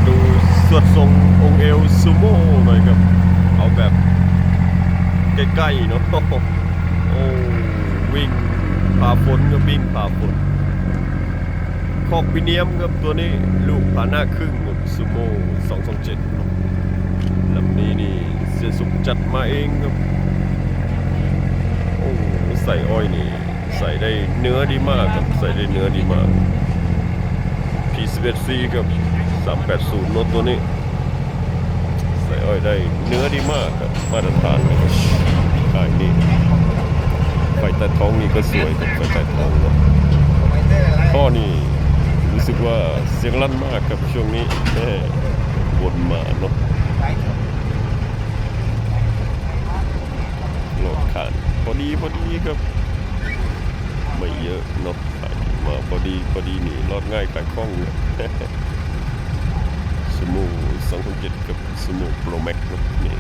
ดูสวดทรงองค์เอลซูโม่หน่อยครับเอาแบบใกล้ๆเนาะโอ้วิ่งผ่าฝนก็วิ่งผ่าฝนคอกพิเนียมครับตัวนี้ลูกผ่าหน้าครึ่งครับซูโม่227ลำนี้นี่เสียสุขจัดมาเองครับโอ้ใส่อ้อยนี่ใส่ได้เนื้อดีมากครับใส่ได้เนื้อดีมาก P11C กับ380รถตัวนี้ใส่อ้อยได้เนื้อดีมากครับมาตรฐานนะครับค่ายนี้ไฟใต้ท้องนี่ก็สวยครับไฟใต้ท้องเนาะข้อนี่รู้สึกว่าเสียงลั่นมากครับช่วงนี้วนมาเนาะโหลดขานพอดีครับไม่เยอะเนาะมาพอดีนี่รอดง่ายขายคล่องเนี่ยสมู207กับสมูโปรแม็กนี่